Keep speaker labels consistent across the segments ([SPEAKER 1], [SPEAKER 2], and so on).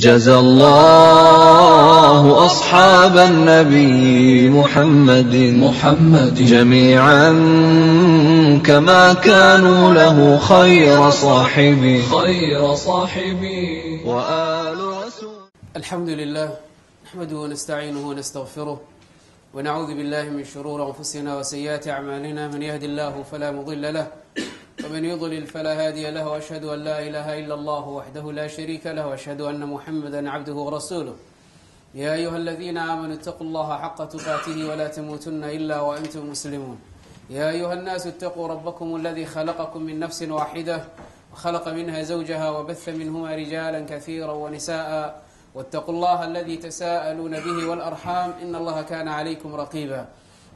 [SPEAKER 1] جزى الله أصحاب النبي محمد جميعا كما كانوا له خير صاحبي وآل رسول.
[SPEAKER 2] الحمد لله نحمده ونستعينه ونستغفره ونعوذ بالله من شرور أنفسنا وسيئات أعمالنا. من يهد الله فلا مضل له ومن يضلل فلا هادي له، وأشهد أن لا إله إلا الله وحده لا شريك له، وأشهد أن محمدا عبده ورسوله. يا أيها الذين آمنوا اتقوا الله حق تقاته ولا تموتن إلا وأنتم مسلمون. يا أيها الناس اتقوا ربكم الذي خلقكم من نفس واحدة وخلق منها زوجها وبث منهما رجالا كثيرا ونساء، واتقوا الله الذي تساءلون به والأرحام إن الله كان عليكم رقيبا.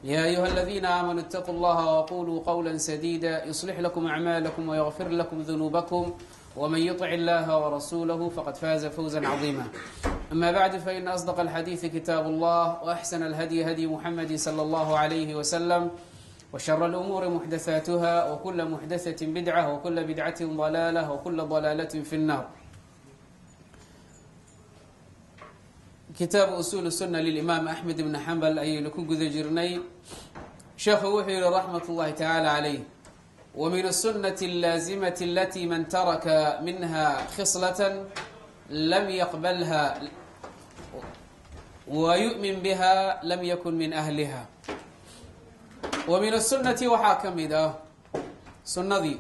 [SPEAKER 2] يا أيها الذين آمنوا اتقوا الله وقولوا قولا سديدا يصلح لكم أعمالكم ويغفر لكم ذنوبكم، ومن يطع الله ورسوله فقد فاز فوزا عظيما. أما بعد، فإن أصدق الحديث كتاب الله، وأحسن الهدي هدي محمد صلى الله عليه وسلم، وشر الأمور محدثاتها، وكل محدثة بدعة، وكل بدعة ضلالة، وكل ضلالة في النار. كتاب أصول السنة للإمام أحمد بن حنبل أي لكو قد جرني شيخ وحي رحمة الله تعالى عليه. ومن السنة اللازمة التي من ترك منها خصلة لم يقبلها ويؤمن بها لم يكن من أهلها. ومن السنة وحاكم ده سنة دي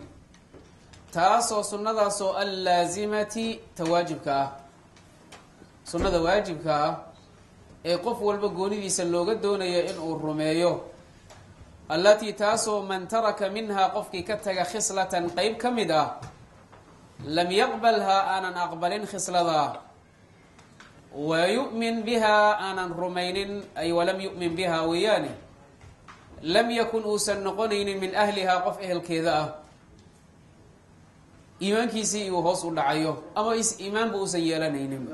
[SPEAKER 2] تاسو سنة سو اللازمة تواجبك sunnada waajibka ah ee qof walba goonidiisa looga doonayo in uu rumeeyo, allatii taasoo man taraka minhaa qofkii ka taga khislatan qeyb ka mid ah lam yaqbalhaa aanan aqbalin khisladaa, wa yu'min bihaa aanan rumaynin ay walam yu'min bihaa weeyaane, lam yakun uusan noqonaynin min ahlihaa qof ehelkeeda ah, iimaankiisii uu hoos u dhacayo ama iimaanba uusan yeelanaynin.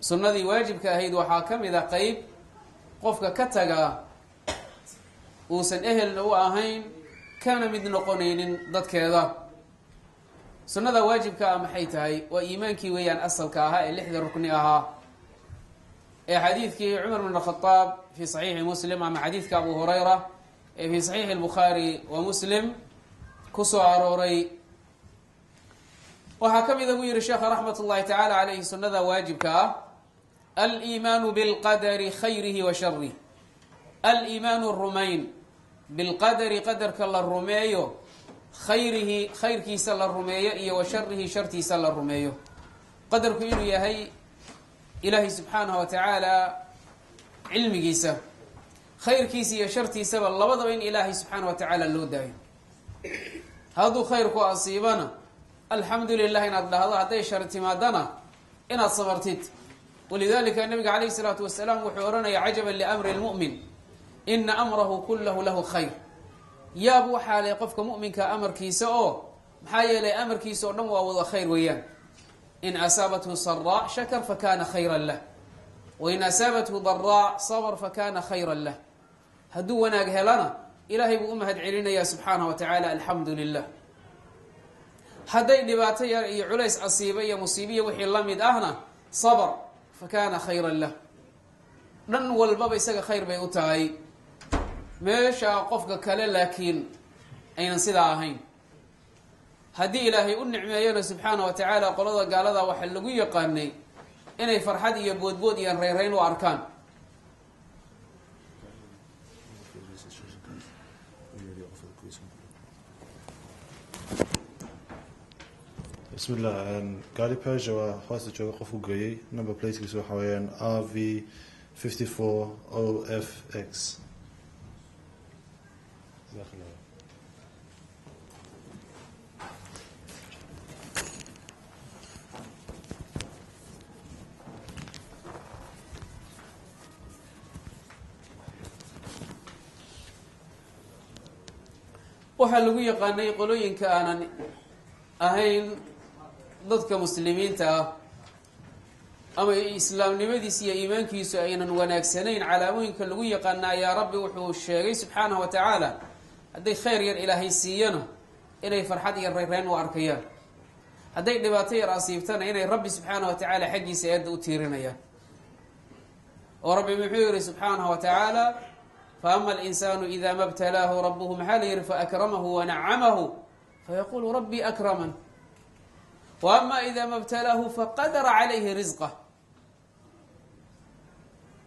[SPEAKER 2] sunnadii waajibka ahayd waxaa ka mid a qeyb qofka ka taga uusan ehelna u ahayn kana mid noqonaynin dadkeeda. sunnada waajibka ah maxay tahay? waa iimaankii weeyaan asalka ahaa ee 6 rukni ahaa ee xadiidkii cumar bn khadaab fi saxiixi muslim ama xadiidka abu hurayra ee fi saxiixi albukhaari wa muslim ku soo arooray. waxaa ka mid a buu yihi sheekha raxmat ullahi tacaala caleyhi sunnada waajibka ah aliimaanu bilqadari khayrihi wa sharih. aliimaanu rumayn bilqadari qadarka la rumeeyo, khayrihi khayrkiisa la rumeeyo, iyo wa sharihi shartiisa la rumeeyo. qadarku inuu yahay ilaahay subxaanahu wa tacaala cilmigiisa, khayrkiisa iyo shartiisaba labadaba in ilaahay subxaanahu wa tacaala loo daayo. hadduu khayrku asiibana alxamdu lilah inaad dhahdo, hadday shar timaadana inaad sabartid. walidalika nabiga calayhi salaatu wasalaam wuxuu ohanaya cajaban liamri lmu'min ina amrahu kullahu lahu khayr. yaab waxaa leh qofka mu'minka amarkiisa oo maxaa yeelay amarkiisa oo dhan waa wada khayr weeyaan. in asaabathu saraa shakar fakana khayran lah, wain asaabathu daraa sabr fakana khayran lah. hadduu wanaag helana ilaahay buu u mahad celinaya subxaanahu wa tacaala, alxamdu lilah. hadday dhibaato yar iyo culays asiiba iyo musiibiya wixii la mid ahna sabr fakana khayran lah. dhan walbaba isaga khayr bay u tahay. meesha qofka kale laakiin aynan sidaa ahayn. haddii ilaahay u nicmeeyana subxaana wa tacaala, qolada gaalada waxaa lagu yaqaanay inay farxad iyo boodbood iyo reerayn u arkaan.
[SPEAKER 3] بسم الله. gaari Peugeot waa hoosta jooga qof u geeyay. number platekiisu waxa weeyaan RV54OFX.
[SPEAKER 2] waxaa lagu yaqaanay qolooyinka aanan ahayn dadka muslimiinta ah ama islaamnimadiisa iyo iimaankiisu aynan wanaagsanayn, calaamooyinka lagu yaqaana ayaa rabbi wuxuu sheegay subxaanahu wa tacaala hadday khayr yar ilaahay siiyana inay farxad iyo reyreen u arkayaan. hadday dhibaato yar asiibtana inay rabbi subxaanahu watacaala xaggiisa eedda u tiirinayaan oo rabbi muxuu yihi subxaanahu watacaala faama alinsaanu ida ma btalaahu rabuhu maxaa la yihi faakramahu wanacamahu fayaqulu rabbii akraman waama ida ma btalaahu faqadara calayhi risqah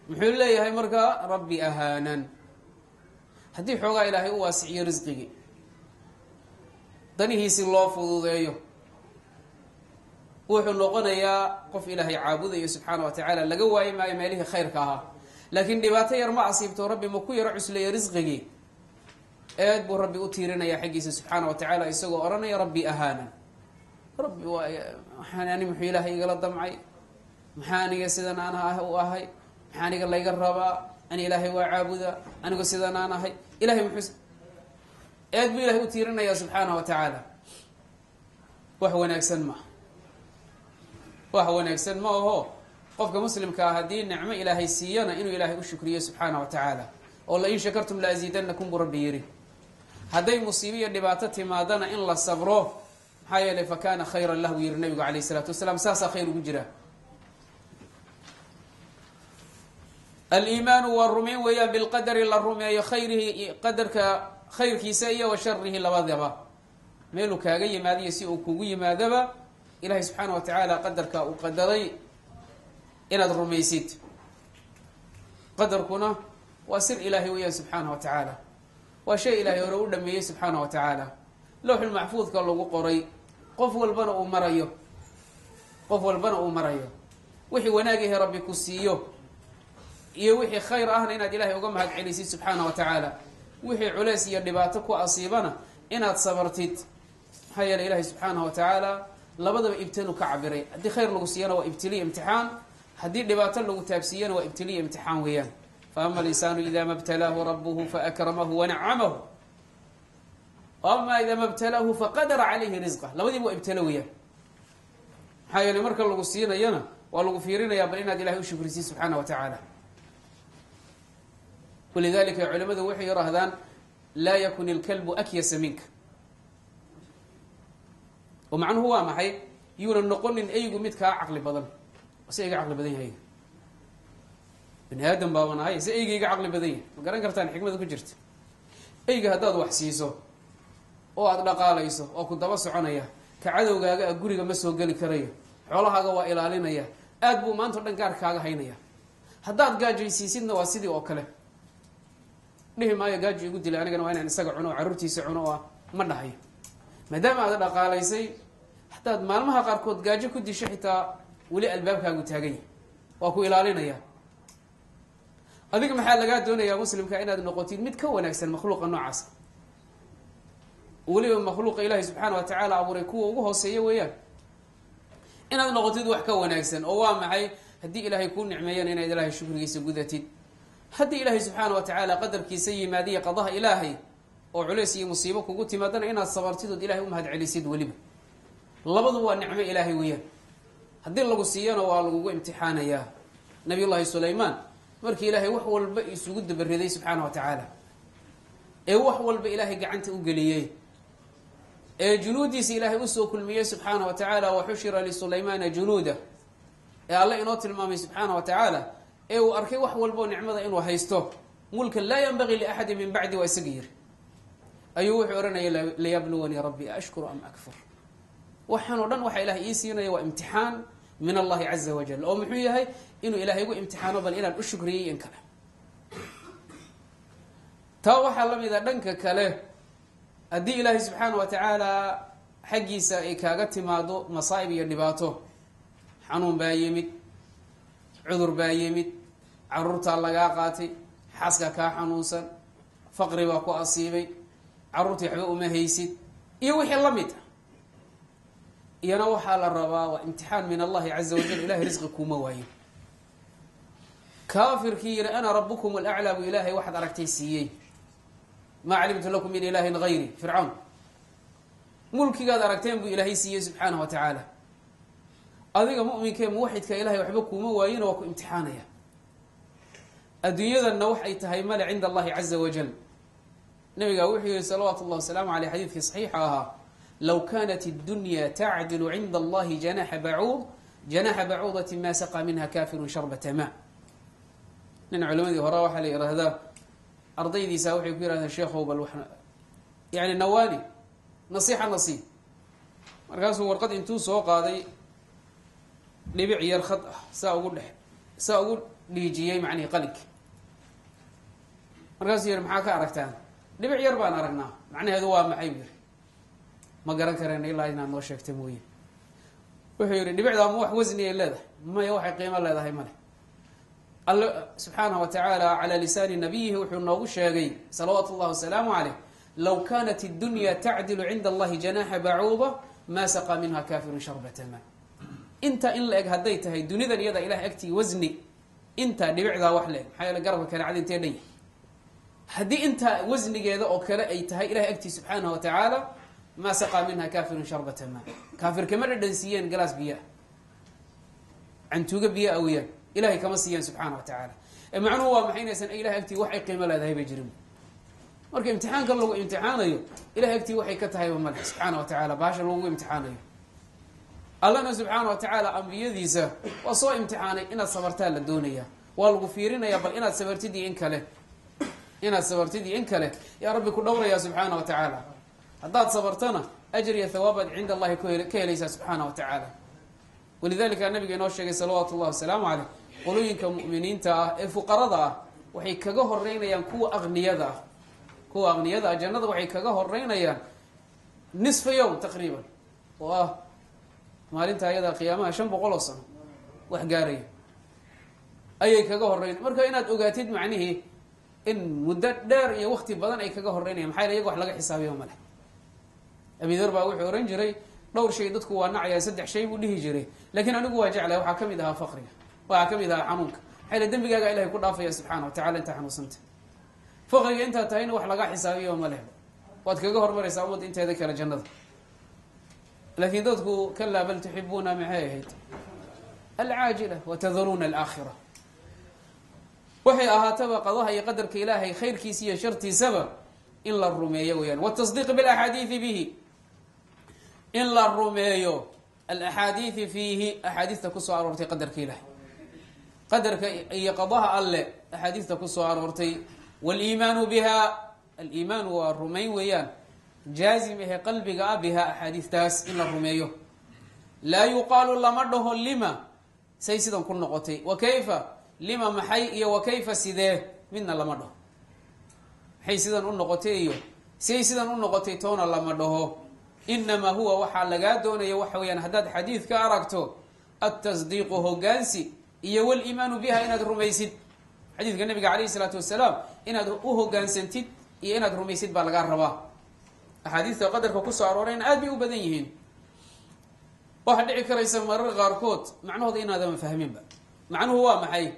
[SPEAKER 2] muxuu leeyahay markaa rabbi ahaanan haddii xoogaa ilaahay u waasiciyo risqigii danihiisi loo fududeeyo wuxuu noqonayaa qof ilaahay caabudayo subxaana watacaala laga waayi maayo meelihii khayrka ahaa laakiin dhibaato yar ma asiibto rabbi ma ku yaro cusleeya risqigii eed buu rabbi u tiirinaya xaggiisa subxaana watacaala isagoo odhanaya rabbi ahaanan rabbi waxaan ani muxuu ilaahay igala damcay maxaa aniga sidan aan u ahay maxaa aniga layga rabaa ani ilaahay waa caabuda anigu sidan aan ahay ilahay muxuu eed buu ilahay u tiirinaya subxaana watacaala wax wanaagsan ma wax wanaagsan ma aho qofka muslimka ah haddii nicmo ilaahay siiyana inuu ilaahay u shukriyo subxaana watacaala oo la in shakartum la aziidanakum buu rabbi yidhi hadday musiibo iyo dhibaato timaadana in la sabro maxaa yeelay fakana khayran lahu yihi nabigu calayh isalaatu wasalaam saasaa khayr ugu jira aliimaanu waa rumayn weeyaan bilqadari la rumeeyo khayrihi qadarka khayrkiisa iyo wa sharihi labadaba meeluu kaaga yimaadiyo si uu kugu yimaadaba ilahay subxaana watacaala qadarka uu qadaray inaad rumaysid qadarkuna waa sir ilaahay weeyaan subxaana wa tacaala waa shay ilaahay hore u dhameeyey subxaana wa tacaala lowxulmaxfuudka lagu qoray qof walbana uu marayo wixii wanaagahe rabbi ku siiyo iyo wixii khayr ahna inaad ilaahay uga mahad celisid subxaana wa tacaala wixii culeys iyo dhibaato ku asiibana inaad sabartid maxaa yeeley ilahay subxaanahu wa tacaala labadaba ibtilu ka cabiray haddii khayr lagu siiyana waa ibtiliya imtixaan haddii dhibaato lagu taabsiiyana waa ibtiliya imtixaan weeyaan faama alinsaanu ida ma btalaahu rabuhu faakramahu wanacamahu ama ida ma btalaahu faqadara calayhi risqah labadiiba waa ibtilo weeyaan maxaa yeeley marka lagu siinayana waa lagu fiirinayaa bal inaad ilahay u shukrisid subxaana wa tacaala walidalika culimadu waxay yidhaahdaan laa yakun ilkalbu akyasa minka oo macnuhu waa maxay yuuna noqonin eygu mid kaa caqli badan se eyga caqli badan yahay bani aadam baaban ahay se eygayga caqli badan yahay ma garan kartaan xikmada ku jirta eyga haddaad wax siiso oo aada dhaqaalayso oo ku daba soconaya ka cadowgaaga a guriga ma soo geli karayo xoolahaaga waa ilaalinaya aad buu maanta o dhan gaarkaaga haynaya haddaad gaajaysiisidna waa sidii oo kale dhihi maayo gaajo igu dilay anigana waa inaan isaga cuno oo carruurtiisa cuno oo ma dhahayo maadaama aada dhaqaalaysay hadaad maalmaha qaarkood gaajo ku disho xitaa weli albaabkaagu taagan yahay waa ku ilaalinaya adiga maxaa lagaa doonayaa muslimka inaad noqotid mid ka wanaagsan makhluuqa noocaasa weliba makhluuqa ilaahay subxaana wa tacaala abuuray kuwa ugu hooseeya weeyaan inaad noqotid wax ka wanaagsan oo waa maxay haddii ilaahay kuu nicmeeyana inaad ilaahay shukrigiisa gudatid haddii ilaahay subxaana wa tacaala qadarkiisa yimaadiya qadaha ilaahay oo culeys iyo musiibo kugu timaadana inaad sabartid ood ilahay umahad celisid weliba labadu waa nicmo ilaahay weeyaan haddii lagu siiyana waa lagugu imtixaanayaa nabiy llahi sulaymaan markii ilaahay wax walba isugu dabariday subxaana wa tacaala ee wax walba ilaahay gacanta u geliyey ee junuudiisa ilaahay usoo kulmiyey subxaana wa tacaala waxushira lisulaymaana junuuda ee alle inoo tilmaamay subxaana wa tacaala ee uu arkay wax walbo nicmada inuu haysto mulkan laa yanbagii liaxadin min bacdi waa isaga yiri ayuu wuxuu ohanaya layabluwanii rabbi ashkuru am akfur waxaan o dhan waxaa ilahay ii siinaya waa imtixaan min allahi caza wajal oo muxuu yahay inuu ilaahay igu imtixaano bal inaan u shukriyey in kale taa waxaa la mid a dhanka kale haddii ilaahay subxaana wa tacaala xaggiisa ay kaaga timaado masaa'ib iyo dhibaato xanuun baa yimid cudur baa yimid caruurtaa lagaa qaatay xaaska kaa xanuunsan faqri baa ku asiibay carruurtii waxba uma haysid iyo wixii la mid ah iyana waxaa la rabaa waa imtixaan min allahi caza wajal ilahay risqi kuuma waayo kaafirkii yihi ana rabukum alaclaa buu ilaahay waxaad aragtay siiyey maa calimtu lakum min ilaahin gayri fircawn mulkigaad aragteen buu ilaahay siiyey subxaanahu wa tacaala adiga mu'minka ee muwaxidka ilahay waxba kuuma waayina waa ku imtixaanaya adduunyadanna waxay tahay male cinda allahi caza wajal nabigaa wuxuu yihi salawaatu llahi wasalaamu aleyh xadiidkii saxiixa ahaa low kanat الdunya tacdilu cinda allahi janaxa bacuudati ma saqa minha kafiru sharbata ma. nin culimadii hore waxaa la yihahdaa ardaydiisa waxay ku yirahdeen sheekhow bal yani nawaani nasiixa nasiib. markaasuu warqad intuu soo qaaday dhibic yar khad ah saa ugu dhiijiyey macnihi qalinki. markaasuu yihi maxaa ka aragtaan? dhibic yar baan aragnaa, macnaheedu waa maxay bu yiri. ma garan kareen ilaa inaad noo sheegta mooye. wuxuu yihi dhibicdaa ma wax wasniyay leedahay? maya, waxay qiimo leedahay male. alle subxaanaه wa tacaala calى lisaani nabiyihi wuxuu noogu sheegay salawaatu اllahi wasalaamu caleyh low kanat الdunya tacdilu cinda allahi janaxa bacuuda ma saqa minha kafiru sharbata ma. intaa in la eg hadday tahay dunidan iyada ilahay agtii wasni intaa dhibicdaa wax leeg, maxaa yeele garabka kale cad intee dhan yahay. haddii intaa wasnigeeda oo kale ay tahay ilahay agtii subxaanaه wa tacaala ma saqaa minha kafirun sharbata ma. kaafir kama dhadhansiiyeen galaas biyaa, cantuuga biyaa aweyaan, ilahay kama siiyeen subxaana wa tacaala. macnuhu waa maxay inaysan ilahay agtii wax ay qiimo leedahay bay jirin. marka imtixaankan lagu imtixaanayo ilahay agtii waxay ka tahayba male subxaana wa tacaala baasha lagu imtixaanayo. allana subxaana wa tacaala ambiyadiisa waa soo imtixaanay, inaad sabartaa la doonaya, waa lagu fiirinayaa bal inaad sabartid iyo in kale, yaa rabbi ku dhowraya subxaana wa tacaala. haddaad sabartana ajr iyo hawaabaad cinda allahi ka helaysaa subxaana wa tacaala. walidalika nabiga inoo sheegay salawaatu llahi wasalaamu caleyh qolooyinka mu'miniinta ah ee fuqarada ah waxay kaga horeynayaan kuwa aqniyada ah jannada waxay kaga horeynayaan nisfa yowm taqriiban, oo ah maalinta ayada qiyaamaha 500 oo sano wax gaaraya ayay kaga horeyn. marka inaad ogaatid macnihii in muddo dheer iyo waqti badan ay kaga horeynayaan, maxaa yeele iyaga wax laga xisaabiyo male. abidar baa wuxuu oran jiray dhowr shay dadku waa nacaya, 3 shay buu dhihi jiray, laakiin anigu waa jeclay. waxaa kamid ahaa faqriga, waxaa kamid ahaa xanuunka. maxaa yeele dembigaaga ilahay ku dhaafaya subxaana wa tacala intaa xanuunsanta. faqriga intaa tahayna wax laga xisaabiyo ma leh, waad kaga hormaraysaa ummadda inteeda kale jannada. laakiin dadku kalaa bal tuxibuuna maxay ahayd alcaajila watadaruuna alaakhira. waxay ahaataba qadaha iyo qadarka ilaahay khayrkiisa iyo shartiisaba in la rumeeyo weyaan. wtasdiiq bilaxaadiidi bihi, in la rumeeyo alaxaadiidi fiihi, axaadiista kusoo aroortay qadarka ilahay, qadarka iyo qadaha alle axaadiista kusoo aroortay. waliimaanu biha, aliimaanu waa rumayn weeyaan jaazim ahe qalbiga ah, biha axaadiistaas in la rumeeyo. laa yuqaalu lama dhaho lima, say sidan ku noqotay, wa kayfa lima maxay, iyo wa kayfa sidee, midna lama dhaho. maxay sidan u noqotay iyo say sidan u noqotay toona lama dhaho. inamaa huwa waxaa lagaa doonaya waxa weyaan haddaad xadiid ka aragto atasdiiqu hogaansi iyo waliimaanu biha inaad rumaysid. xadiidka nabiga calayhi salaatu wasalaam inaad u hogaansantid iyo inaad rumaysid baa lagaa rabaa. axaadiista qadarka kusoo aroorayna aad bay u badan yihiin. waxaa dhici karaysa marar qaarkood macnahooda inaadama fahminba. macnuhu waa maxay?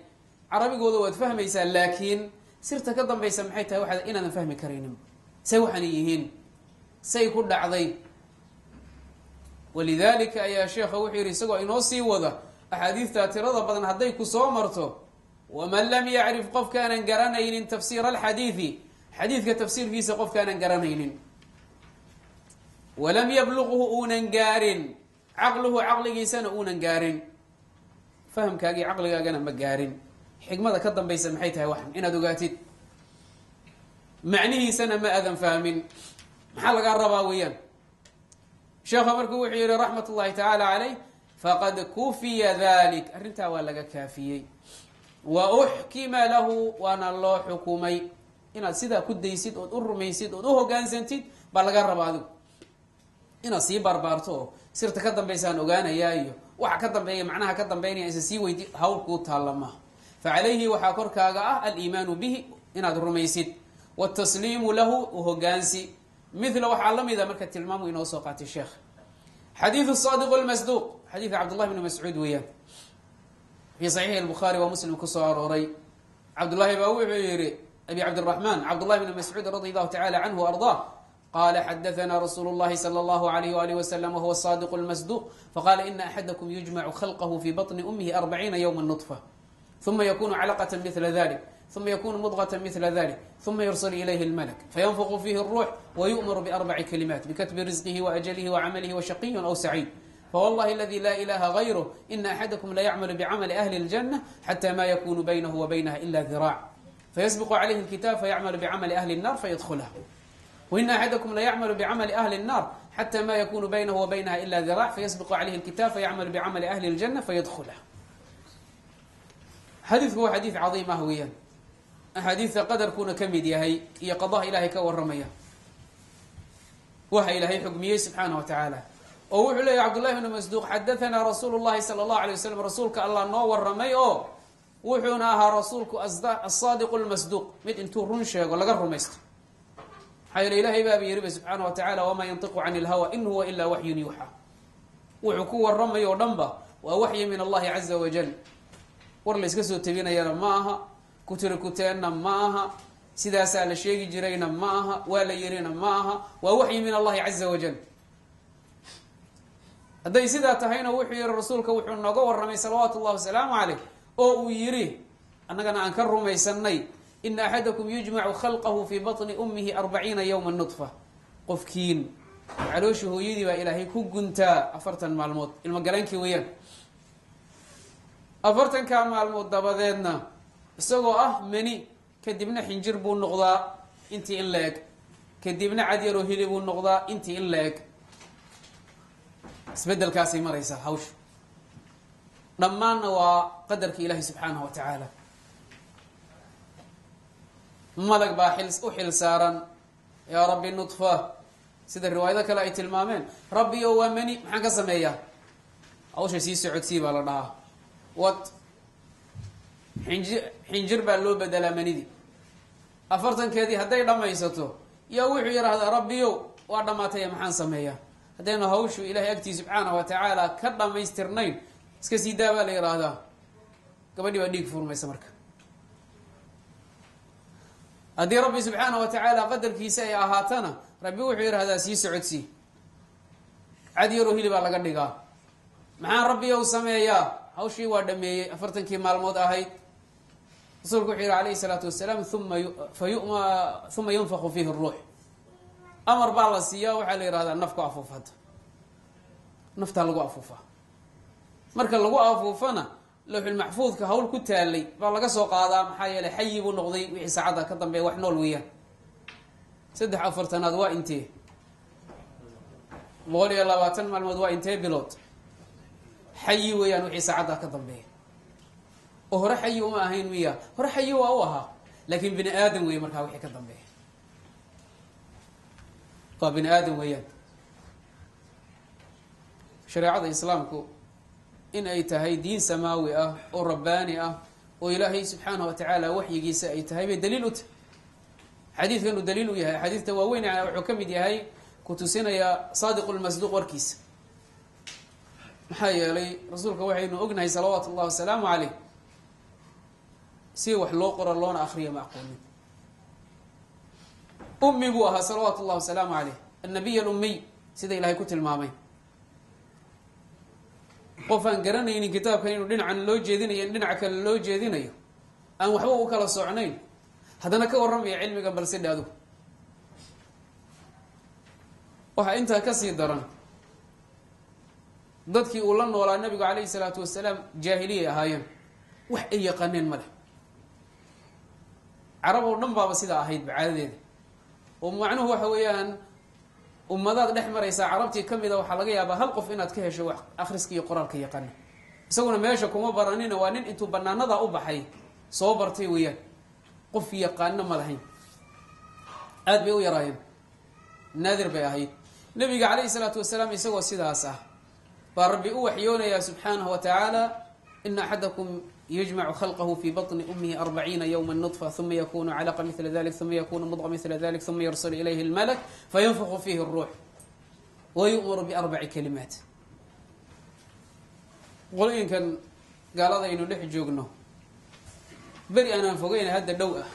[SPEAKER 2] carabigooda waad fahmaysaa, laakiin sirta ka dambaysa maxay tahay waxaad inaadan fahmi karaynin. say waxaana yihiin, say ku dhacday. walidalika ayaa sheekha wuxuu yihi isagoo inoo sii wada axaadiistaa tirada badan hadday ku soo marto, waman lam yacrif qofkaanan garanaynin tafsiira alxadiidi, xadiidka tafsiirkiisa qofkaanan garanaynin, walam yabluqhu uunan gaarin, caqluhu caqligiisana uunan gaarin, fahamkaagii caqligaagana ma gaarin. xikmada ka dambaysa maxay tahay waxan inaad ogaatid, macnihiisana ma aadan fahmin, maxaa lagaa rabaa weeyaan. sheekha markuu wuxuu yihi raxmat ullahi tacaala caleyh faqad kufiya dalik, arrintaa waa laga kaafiyey. wa uxkima lahu, waana loo xukumay. inaad sidaa ku daysid ood u rumaysid ood u hogaansantid baa laga rabaa adigu. inaad sii barbaarto oo sirta ka dambaysaan ogaanayaa iyo waxa ka dambeeya macnaha ka dambeynaya isa sii weydi hawl kuu taalla maha. facalayhi waxaa korkaaga ah aliimaanu bihi, inaad rumaysid, watasliimu lahu, uhogaansi. mila waxaa la mida marka tilmaamu inoo soo qaatay sheekh. xadiidu saadiq lmasduuq, xadiidka cabdullahi bni mascuud weeyaan, fii saxiixi albukhaari waa muslim kusoo arooray. cabdullahi baa wuxuu yihi abi cabdiraxmaan cabdullahi bni mascuud radi allahu tacala canhu ardaa qala xadaثna rasuulu اllahi slى اllahu عalayh walih waslm wahuwa saadiq اlmasduuq faqala ina axadakum yujmacu khalqahu fi baطni umihi 40 ywma nuطfa ثم يكون علقة مثل ذلك ثم يكون مضغة مثل ذلك ثم يرسل إليه الملك فينفخ فيه الروح ويؤمر بأربع كلمات بكتب رزقه وأجله وعمله وشقي أو سعيد فوالله الذي لا إله غيره إن أحدكم لا يعمل بعمل أهل الجنة حتى ما يكون بينه وبينها إلا ذراع فيسبق عليه الكتاب فيعمل بعمل أهل النار فيدخلها وإن أحدكم لا يعمل بعمل أهل النار حتى ما يكون بينه وبينها إلا ذراع فيسبق عليه الكتاب فيعمل بعمل أهل الجنة فيدخلها. حديث هو حديث عظيم هويا أحاديث قدر كون كمد يهي هي قضاء إلهي كورمية وحي إلهي حكميه سبحانه وتعالى ووحي له عبد الله بن مسدوق حدثنا رسول الله صلى الله عليه وسلم رسولك الله نور رمي وحوناها رسولك الصادق المصدوق مد انتو رون شيغو لغا رميست حي إلهي بابي يربي سبحانه وتعالى وما ينطق عن الهوى إن هو إلا وحي يوحى وحكو الرمي ودنبا ووحي من الله عز وجل ورليس كسو تبين يا ماها كتركتنا معها سيدا سال شيء جرينا معها ولا يرينا معها ووحي من الله عز وجل هذا سيدا تهينا وحي الرسول كوحي النقو والرمي صلوات الله وسلامه عليه أو يريه أنك أنا أنكر ميسني إن أحدكم يجمع خلقه في بطن أمه 40 يوما نطفة قفكين علوشه يدي وإلهي كنتا أفرتا مع الموت المقرانك ويان أفرتا كان مع الموت دبادنا isagoo mani kadibna xinjir buu noqdaa intii in leeg kadibna cadyaro hilib buu noqdaa intii in leeg isbedelkaasay maraysaa hawsha dhammaanna waa qadarka ilaahay subxaanahu wa tacaala malag baa u xil saaran yaa rabbi nudfa sida riwaayado kale ay tilmaameen rabbi oo waa mani maxaan ka sameeyaa hawsha sii socodsii baa la dhahaa wad xinjir baa loo bedelaa manidii afartankeedii hadday dhammaysato yaa wuxuu yidhaahdaa rabbiyow waa dhammaataya maxaan sameeyaa haddaynu hawshu ilaahay agtii subxaanahu wa tacaala ka dhammaystirnayn iska sii daa baa la yidhaahdaa gabadhii baa dhiig furmaysa marka haddii rabbi subxaanahu wa tacaala qadarkiisa ay ahaatana rabbi wuxuu yidhaahdaa sii socodsii cadyaroo hilibaa laga dhigaa maxaan rabbiyow sameeyaa hawshii waa dhameeyey 40 maalmood ahayd rasuulku wuxuu yidhi alayhi salaatu wasalaam uma yunfaku fiihi ruux amar baa la siiyaa waxaa la yidhahdaa naf ku afuuf hadda naftaa lagu afuufaa marka lagu afuufana lawxulmaxfuudka hawl ku taalay baa laga soo qaadaa maxaa yeelay xayi buu noqday wixii saacadda ka dambeeya wax nool weeyaan 3 waa intee 120 maalmood waa intee bilood xayi weeyaan wixii saacadda ka dambeeya oo hore xayi uma ahayn miya hore xayi waa u ahaa laakiin bini aadam weeye markaa wixii ka dambeeya waa bini aadam weeyaan shareecada islaamku in ay tahay diin samaawi ah oo rabbaani ah oo ilaahay subxaanahu wa tacaala waxyigiisa ay tahay bay daliil u tahay xadiidkanu daliil u yahay xadiidta waaweyn wuxuu ka mid yahay ku tusinaya saadiqu lmasduuq warkiisa maxaa yeelay rasuulka waxaynu ognahay salawaatu ullahi wasalaamu caleyh si wax loo qoro loona akriya ma aqoonin ummi buu ahaa salawaatu ullahi wasalaamu caleyh annabiy alummiy sida ilahay ku tilmaamay qof aan garanaynin kitaabkan inuu dhinacan loo jeedinayo dhinaca kale loo jeedinayo aan waxba u kala socnayn haddana ka warramaya cilmiga balse dhaadu waxaa intaa kasii daran dadkii uu la noolaa nabigu calayhi salaatu wasalaam jaahiliyay ahaayeen wax ay yaqaaneen ma leh carab oo dhan baaba sidaa ahayd bacaadadeeda oo macnuhu waxa weeyaan ummadaad dhex maraysaa carabtii ka mida waxaa laga yaabaa hal qof inaad ka hesho wax akhriska iyo qoraalka yaqaana isaguna meesha kuma baranina waa nin intuu banaanada u baxay soo bartay weeyaan qof yaqaana ma lahayn aad bay u yaraayeen naadir bay ahayd nabiga calayhi salaatu wasalaam isagoo sidaas ah baa rabbi u waxyoonayaa subxaanahu wa tacaala ina axadakum yajmacu khalqahu fi baطni umihi 40 yowma nطfa uma yakunu calaqa mila dalik uma yakunu mudqa mila dalik uma yursalu ilayhi اlmalak fayunfaku fihi الruux wayu'maru b4 kalimaat qolooyinkan gaalada aynu dhex joogno beri aanaan fogeyn hadda dhow ah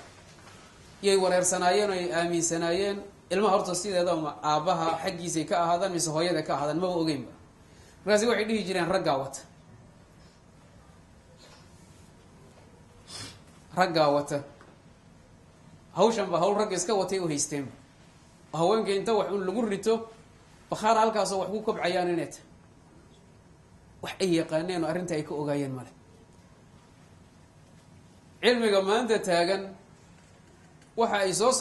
[SPEAKER 2] yay wareersanaayeen oo ay aaminsanaayeen ilmaha horta sideeda ma aabbaha xaggiisay ka ahaadaan mise hooyada ka ahaadaan maba ogeynba markaasi waxay dhihi jireen raggaa wata raggaa wata hawshan ba hawl ragga iska watay u haysteenba haweenka inta wax un lagu rito bakhaar halkaasoo wax ku kobcayaan inay tahay wax ay yaqaaneen oo arrinta ay ka ogaayeen male cilmiga maanta taagan waxa ay soo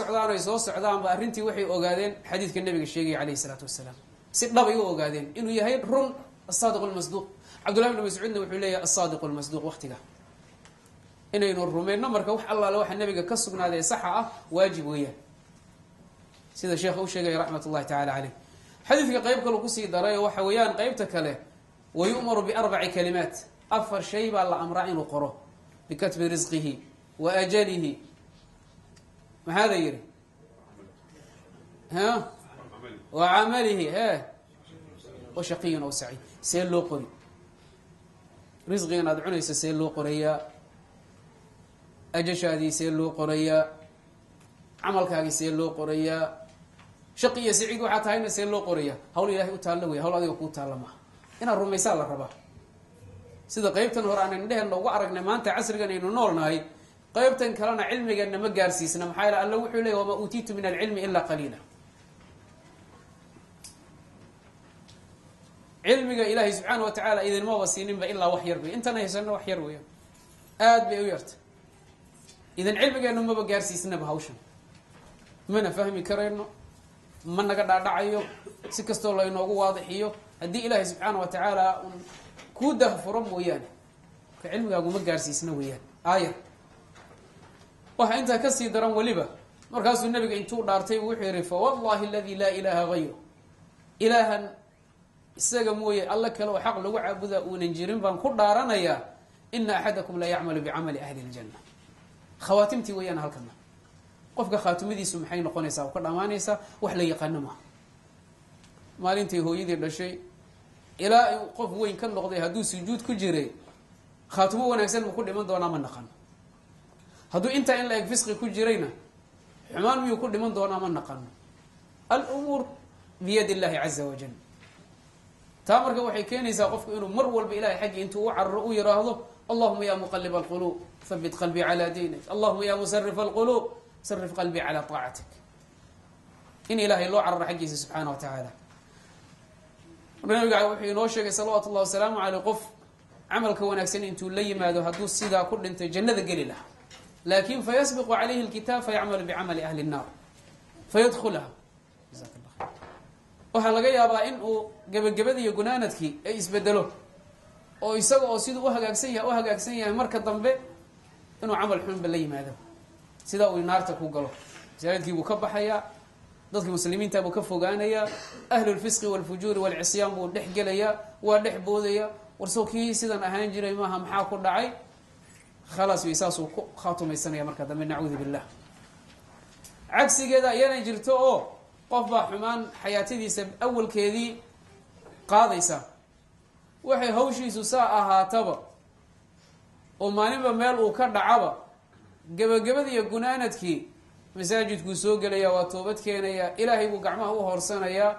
[SPEAKER 2] socdaanba arrintii waxay ogaadeen xadiidka nabiga sheegaya calayhi salaatu wasalaam si dhabay u ogaadeen inuu yahay run asaadiq almasduuq cabdullahi ibn mascuudna wuxuu leeyahay asaadiq almasduuq waqtiga inaynu rumayno marka wax allaale waxa nabiga ka sugnaaday saxa ah waajib weeyaan sida sheekha u sheegaya raxmat ullahi tacaala caleyh xadiidka qayb kale kusii daray waxa weeyaan qaybta kale wayu'maru biarbaci kalimaat afar shay baa la amraa inuu qoro bikatbi risqihi wa ajalihi maxaa la yidhi wa camalihi wa shaqiyun aw saciid see loo qori risqigan aada cunayso see loo qorayaa ajashaadii see loo qorayaa camalkaagii see loo qorayaa shaqi iyo saciid waxaa tahayna see loo qorayaa hawl ilaahay u taalla wey hawl adiga kuu taalla maha inaad rumaysaa la rabaa sida qeybtan hore aan indheheenna uga aragnay maanta casrigan aynu nool nahay qaybtan kalena cilmigeena ma gaarsiisna maxaa yaele alla wuxuu leeyay wamaa uutiitu min alcilmi ilaa qaliila cilmiga ilaahay subxaana wa tacaala idinmaba siininba ilaa wax yar bay intana haysano wax yar weeyaan aad bay u yarta idan cilmigeena maba gaarsiisnaba hawshan mana fahmi karayno ma naga dhaadhacayo si kastoo laynoogu waadixiyo haddii ilaahay subxaana wa tacaala un kuu dahfuro mooyaane ka cilmigaaguma gaarsiisna weeyaan aayar waxaa intaa kasii daran weliba markaasuu nabiga intuu dhaartay wuxuu yihi fawallahi aladi laa ilaaha gayru ilaahan isaga mooye alla kale oo xaq lagu caabudaa uunan jirin baan ku dhaaranayaa ina axadakum la yacmalu bicamali ahli ljanna khawaatimtii weeyaan halkana qofka khaatimadiisu maxay noqonaysaa oo ka dhamaanaysaa wax la yaqaano maaha maalintii hooyadii dhashay ilaa uu qof weyn ka noqday hadduu sujuud ku jiray khaatimo wanaagsan ma ku dhiman doonaa ma naqano hadduu intaa in la eg fisqi ku jirayna xumaan miyuu ku dhiman doonaa ma naqano alumuur biyadi illahi caza wajal taa marka waxay keenaysaa qofku inuu mar walba ilahay xaggii intuu u cararo u yiraahdo allahuma ya muqalib alquluub habit qalbii calaa diinik allahuma ya musarif alquluub sarif qalbii calaa taacatik in ilaahay loo cararo xaggiisa subxaana wa tacaala nabiga wuxuu inoo sheegay salawaatu ullahi wasalaamu caleyh qof camalka wanaagsan intuu la yimaado hadduu sidaa ku dhintay jannada geli lahaa laakin fayasbiqu calayhi lkitaab fayacmalu bicamali ahli nnaar fayadkulaha waxaa laga yaabaa in uu gebagabadiiyo gunaanadkii ay isbedelo oo isaga oo siduu uhagaagsan yahay marka dambe inuu camal xunba la yimaado sidaa uu naarta ku galo masaajidkii buu ka baxayaa dadkii muslimiinta buu ka fogaanayaa ahlulfisqi walfujuuri walcisyaan buu dhex gelayaa waa dhex boodaya warsoo kii sidan ahaan jiray maaha maxaa ku dhacay khalaas wey saasuu ku khaatumaysanaya marka dambe nacuudu billah cagsigeeda ayana jirto oo qof baa xumaan xayaatadiisa awalkeedii qaadaysa waxay hawshiisu saa ahaataba oo maalinba meel uu ka dhacaba gebagabadii iyo gunaanadkii masaajidkuu soo gelaya waa toobad keenaya ilaahay buu gacmaha u hoorsanayaa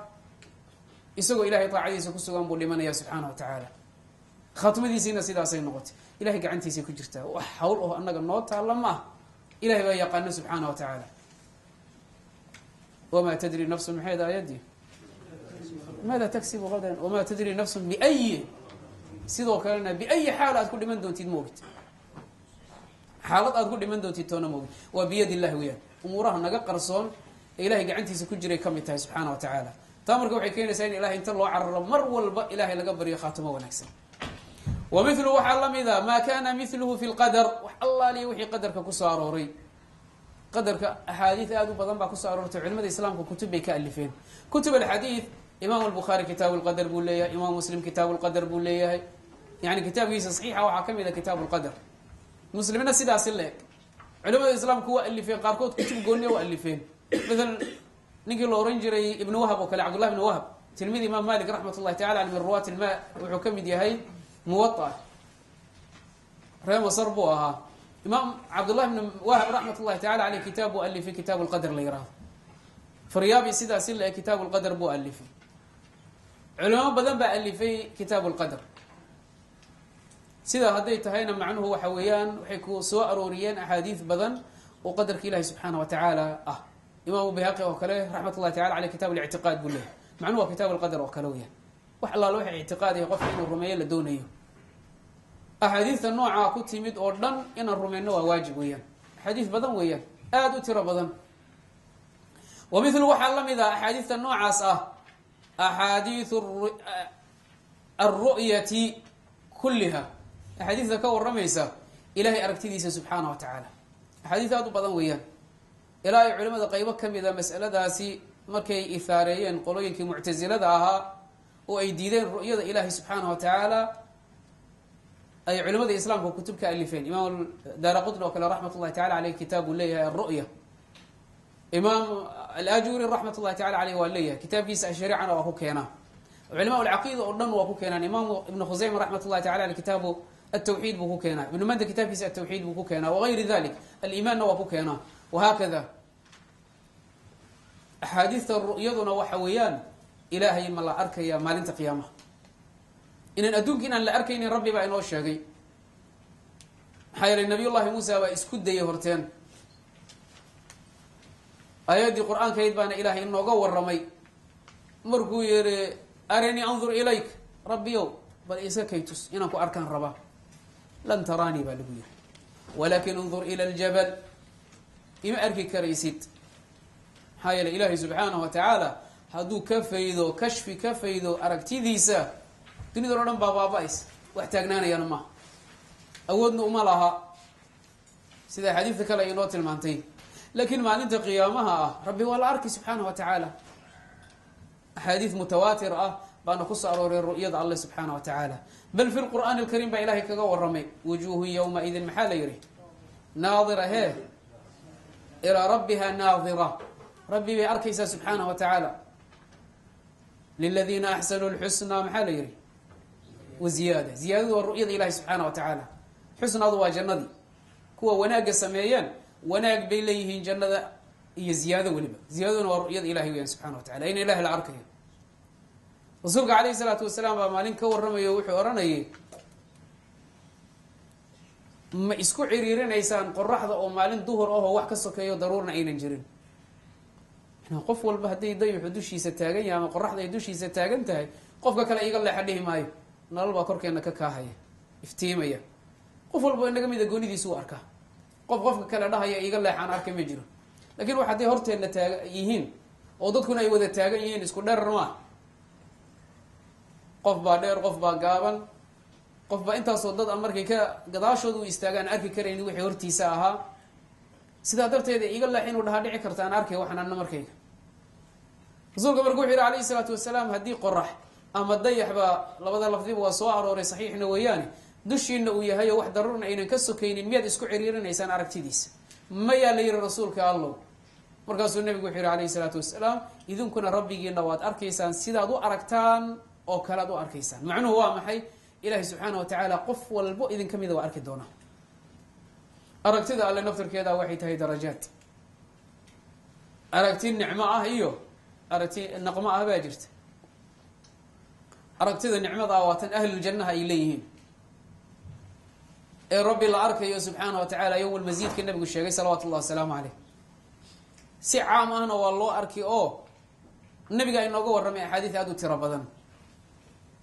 [SPEAKER 2] isagoo ilahay taacadiisa ku sugan buu dhimanaya subxaana wa tacaala khaatimadiisiina sidaasay noqotay ilahay gacantiisay ku jirtaa wax hawl oo annaga noo taalla ma ah ilahay baa yaqaano subxaana wa tacaala wma tadri nafsu maxayd aayadii maada tagsibu gadan wama tadri nafsu biayi sidoo kalena biayi xaal aad ku dhiman doontid maogid xaalad aad ku dhiman doontid toona maogid waa biyad illahi weyaan umuuraha naga qarsoon ee ilahay gacantiisa ku jiray kamid tahay subxaana wa tacaala taa marka waxay keenaysaa in ilahay inta loo cararo mar walba ilahay laga baryo khaatimo wanaagsan wa milu waxaa lamida ma kana miluhu fi lqadar wax allaaliya wixii qadarka kusoo arooray qadarka axaadiid aada u badan baa kusoo aroortay culimada islaamka kutub bay ka alifeen kutub alxadiid imaam albukhaari kitaabu lqadar buu leeyahay imaam muslim kitaabu lqadar buu leeyahay yani kitaabkiisa saxiixa waxaa kamid a kitaabu lqadar muslimina sidaasi la eg culimada islaamku waa alifeen qaarkood kutub gooniya waa alifeen maalan ninkii la oran jiray ibn wahab oo kale cabdullah ibn wahab tilmid imaam malik raxmat ullahi tacala min ruwaat ilma wuxuu kamid yahay muwaa ree masar buu ahaa imaam cabdullah ibn wahab raxmat ullahi tacala aleyh kitaab buu alifay kitaabu lqadar la yihahdo faryaabi sidaasi la eg kitaabu lqadar buu alifay culimo badan baa alifay kitaabu lqadar sidaa hadday tahayna macnuhu waxa weeyaan waxay ku soo arooriyeen axaadiid badan oo qadarka ilahi subxaana wa tacaala ah. imaamu bayhaqi oo kale raxmat ullahi tacala caleyh kitaab alictiqaad buu leeyahy macnuhu waa kitaab alqadar oo kale weyaan wax allaala waxa ictiqaadaya qofka inuu rumeeyo la doonayo. axaadiidta noocaa ku timid oo dhan inaan rumayno waa waajib weeyaan, axaadiid badan weeyaan, aada u tiro badan. wa mithlu waxaa la mid ah axaadiidta noocaas ah axaadiiu alru'yati kulliha, axaadiidta ka waramaysa ilahay aragtidiisa subxaana wa tacaala. axaadiid aada u badan weeyaan, ilaa ay culimada qeybo ka mida mas'aladaasi markay ifaareeyeen qolooyinkii muctasilada ahaa oo ay diideen ru'yada ilaahi subxaana wa tacaala, ay culimada islaamka kutub ka alifeen. imaam daara qutni oo kale raxmat ullahi tacala aleyh kitaab uu leeyahay alru'ya. imaam alajuri raxmat ullahi tacala aleyh waa leeyahay kitaabkiisa ashariicana waa ku keenaa. culama alcaqiida oo dhan waa ku keenaan. imaamu ibnu khuseyma raxmat ullahi tacala aleyh kitaabu atawxiid buu ku keenaa. ibnu manda kitaabkiisa atawxiid buu ku keenaa, wagayri dalik alimaanna waa ku keenaa, wahaakada. axaadiidta ru'yaduna waxa weeyaan ilaahay ma la arkaya maalinta qiyaamaha. inaan adduunka inaan la arkaynin rabbi baa inoo sheegay. maxaa yeelay nabiy llahi muusa baa isku dayay horteen, aayaddii qur-aankayd baana ilaahay inooga waramay markuu yihi arinii andur ilayk, rabbiyow bal iska kaytus inaan ku arkaan rabaa. lan taraanii baa lagu yihi walakin undur ila ljabal, ima arki karaysid. maxaa yeelay ilaahay subxaanahu wa tacaala hadduu ka faydo kashfi ka faydo aragtidiisa, dunida o dhan baa baaba-aysa, wax taagnaanayana maaha, awoodna uma laha sida xadiidka kale ay inoo tilmaantay. laakiin maalinta qiyaamaha ah rabbi waa la arki subxaanahu wa tacaala. axaadiid mutawaatir ah baana ku soo arooray ru'yada alle subxaana wa tacaala. bal fi lqur'aani alkariim baa ilahay kaga waramay wujuuhun yowma-idin maxaa la yihi naadira hee ilaa rabbiha naadira, rabbi bay arkaysaa subxaanahu wa tacaala. liladiina axsanuu lxusnaa maxaa la yihi waziyaada, ziyaadadu waa ru'yada ilahi subxaana wa tacaala. xusnaadu waa jannadii, kuwa wanaagga sameeyeen wanaag bay leeyihiin jannada iyo ziyaado weliba. ziyaadaduna waa ru'yada ilahi weyaan subxana wa tacala, in ilahi la arkayo. rasuulka calayhi salaatu wasalaam baa maalin ka warramayo wuxuu odhanayay ma isku ciriirinaysaan qoraxda oo maalin duhur ahoo wax ka sokeeyo daruurna aynan jirin. qof walba hadday dayuxu dushiisa taagan yahay ama qoraxda ay dushiisa taagan tahay, qofka kale iga leexa dhihi maayo, nolol baa korkeena ka kaahaya, iftiimaya. qof walba inaga mida goonidiisa u arkaa, qof qofka kale dhahaya iga leexaan arka ma jiro. lakin wax hadday horteedna taag yihiin oo dadkuna ay wada taagan yihiin, isku dherar maa. qof baa dheer, qof baa gaaban, qof baa intaasoo dad a markay ka gadaashooda u istaagaan arki karayni wixii hortiisa ahaa. sidaa darteeda iga leex inuu dhahaa dhici karta aan arkay waxaan ana markayga. rasuulka marka wuxuu yihi alayhi salaatu wasalaam haddii qorax ama dayax baa labada lafdiba waa soo arooray saxiixna weeyaane dushiina uu yahay oo wax daruurna aynan ka sokaynin, miyaad isku ciriirinaysaan aragtidiisa? mayaa la yihi rasuulka allow. markaasuu nabigu wuxuu yihi alayhi salaatu wasalaam idinkuna rabbigiina waad arkaysaan sidaad u aragtaan oo kale ad u arkaysaan. macnuhu waa maxay? ilaahi subxaana wa tacaala qof walbo idin ka mida waa arki doonaa. aragtida alle naftarkeeda waxay tahay darajaad. aragti nicmo ah iyo aragti naqmo ah baa jirta. aragtida nicmada ah waa tan ahluljannaha ay leeyihiin ee rabbi la arkayo subxaana wa tacaala yowmulmasiidka nabigu sheegay salawaatu ullahi wasalaamu caleyh. si caam ahna waa loo arki oo nabiga inooga warramay axaadiid aada u tiro badan.